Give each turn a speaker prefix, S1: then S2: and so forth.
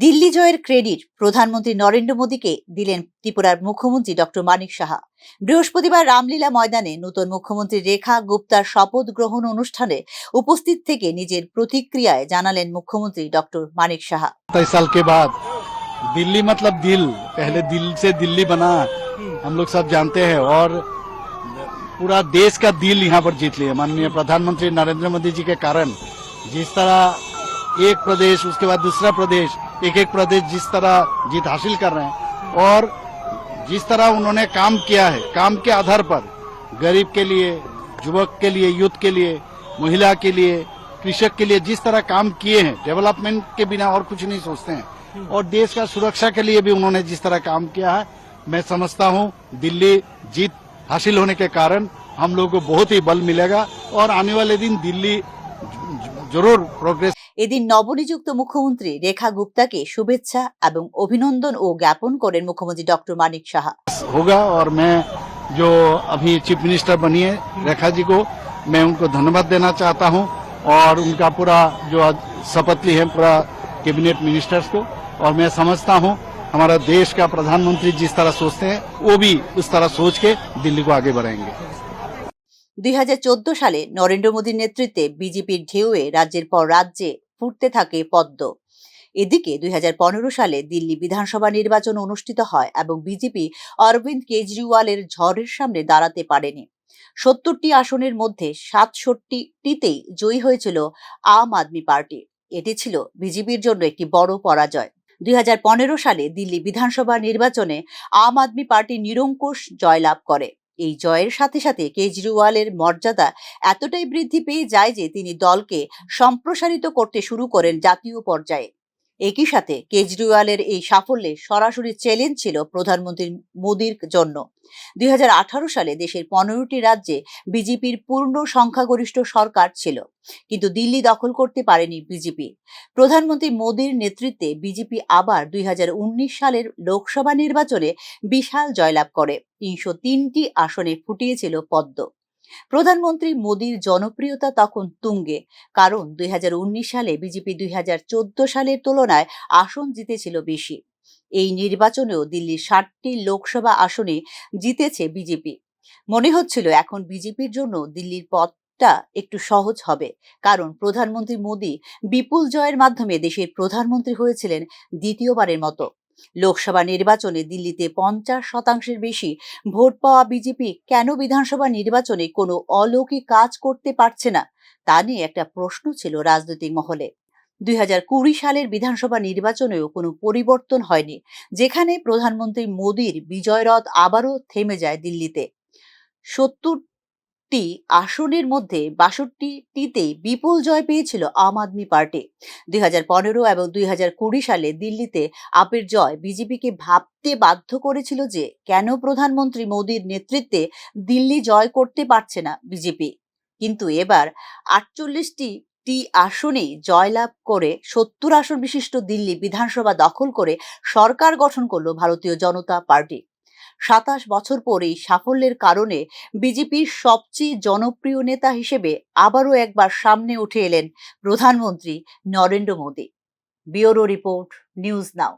S1: দিল্লি জয়ের ক্রেডিট প্রধানমন্ত্রী নরেন্দ্র মোদীকে দিলেন ত্রিপুরার মুখ্যমন্ত্রী ডক্টর মানিক সাহা। বৃহস্পতিবার রামলীলা ময়দানে নতুন মুখ্যমন্ত্রী রেখা গুপ্তার শপথ গ্রহণ অনুষ্ঠানে উপস্থিত থেকে নিজের প্রতিক্রিয়ায় জানালেন মুখ্যমন্ত্রী ডক্টর মানিক সাহা।
S2: 27 साल के बाद दिल्ली मतलब दिल, पहले दिल से दिल्ली बना, हम लोग सब जानते हैं। और पूरा देश का दिल यहाँ पर जीत लिया माननीय प्रधानमंत्री नरेंद्र मोदी जी के कारण। जिस तरह एक प्रदेश उसके बाद दूसरा प्रदेश, एक एक प्रदेश जिस तरह जीत हासिल कर रहे हैं और जिस तरह उन्होंने काम किया है, काम के आधार पर गरीब के लिए, युवक के लिए, यूथ के लिए, महिला के लिए, कृषक के लिए जिस तरह काम किए हैं, डेवलपमेंट के बिना और कुछ नहीं सोचते हैं। और देश का सुरक्षा के लिए भी उन्होंने जिस तरह काम किया है, मैं समझता हूँ दिल्ली जीत हासिल होने के कारण हम लोगों को बहुत ही बल मिलेगा और आने वाले दिन दिल्ली जरूर प्रोग्रेस।
S1: এদিন নবনিযুক্ত মুখ্যমন্ত্রী রেখা গুপ্তাকে শুভেচ্ছা এবং অভিনন্দন ও জ্ঞাপন করেন মুখ্যমন্ত্রী ডক্টর মানিক সাহা।
S2: होगा और मैं जो अभी चीफ मिनिस्टर बनी है रेखा जी को, मैं उनको धन्यवाद देना चाहता हूं और उनका पूरा जो शपथ ली है पूरा कैबिनेट मिनिस्टर्स को। और मैं समझता हूं हमारा देश का प्रधानमंत्री जिस तरह सोचते हैं वो भी उस तरह सोच के दिल्ली को आगे बढ़ाएंगे।
S1: 2014 সালে নরেন্দ্র মোদীর নেতৃত্বে বিজেপির ঢেউয়ে রাজ্যের পর রাজ্যে ফুটতে থাকে পদ্ম। এদিকে 2015 সালে দিল্লি বিধানসভা নির্বাচন অনুষ্ঠিত হয় এবং বিজেপি অরবিন্দ কেজরিওয়ালের ঝড়ের সামনে দাঁড়াতে পারেনি। 70টি আসনের মধ্যে 67টিতেই জয়ী হয়েছিল আম আদমি পার্টি। এটি ছিল বিজেপির জন্য একটি বড় পরাজয়। 2015 সালে দিল্লি বিধানসভা নির্বাচনে আম আদমি পার্টি নিরঙ্কুশ জয়লাভ করে। এই জয়ের সাথে সাথে কেজরিওয়ালের মর্যাদা এতটাই বৃদ্ধি পেয়ে যায় যে তিনি দলকে সম্প্রসারিত করতে শুরু করেন জাতীয় পর্যায়ে। একই সাথে কেজরিওয়ালের এই সাফল্যে সরাসরি চ্যালেঞ্জ ছিল প্রধানমন্ত্রী মোদীর জন্য। 2018 সালে দেশের 15টি রাজ্যে বিজেপির পূর্ণ সংখ্যাগরিষ্ঠ সরকার ছিল, কিন্তু দিল্লি দখল করতে পারেনি বিজেপি। প্রধানমন্ত্রী মোদীর নেতৃত্বে বিজেপি আবার 2019 সালের লোকসভা নির্বাচনে বিশাল জয়লাভ করে 303টি আসনে ফুটিয়েছিল পদ্ম। প্রধানমন্ত্রী মোদীর জনপ্রিয়তা তখন তুঙ্গে, কারণ 2019 সালে বিজেপি 2014 সালের তুলনায় আসন জিতেছিল বেশি। এই নির্বাচনেও দিল্লির 60টি লোকসভা আসনে জিতেছে বিজেপি। মনে হচ্ছিল এখন বিজেপির জন্য দিল্লির পথটা একটু সহজ হবে, কারণ প্রধানমন্ত্রী মোদী বিপুল জয়ের মাধ্যমে দেশের প্রধানমন্ত্রী হয়েছিলেন দ্বিতীয়বারের মতো। লোকসভা নির্বাচনে দিল্লিতে 50% বেশি ভোট পাওয়া বিজেপি কেন বিধানসভা নির্বাচনে কোনো অলৌকিক কাজ করতে পারছে না, তা নিয়ে একটা প্রশ্ন ছিল রাজনৈতিক মহলে। 2020 সালের বিধানসভা নির্বাচনেও কোনো পরিবর্তন হয়নি, যেখানে প্রধানমন্ত্রী মোদীর বিজয়রথ আবারও থেমে যায় দিল্লিতে। 70টি আসনের মধ্যে 62টিতেই বিপুল জয় পেয়েছিল আম আদমি পার্টি। 2015 এবং 2020 সালে দিল্লিতে আপের জয় বিজেপিকে ভাবতে বাধ্য করেছিল যে কেন প্রধানমন্ত্রী মোদীর নেতৃত্বে দিল্লি জয় করতে পারছে না বিজেপি। কিন্তু এবার 48টি আসনেই জয়লাভ করে 70 আসন বিশিষ্ট দিল্লি বিধানসভা দখল করে সরকার গঠন করলো ভারতীয় জনতা পার্টি। 27 বছর পর এই সাফল্যের কারণে বিজেপির সবচেয়ে জনপ্রিয় নেতা হিসেবে আবারও একবার সামনে উঠে এলেন প্রধানমন্ত্রী Narendra Modi. Bureau report, news now.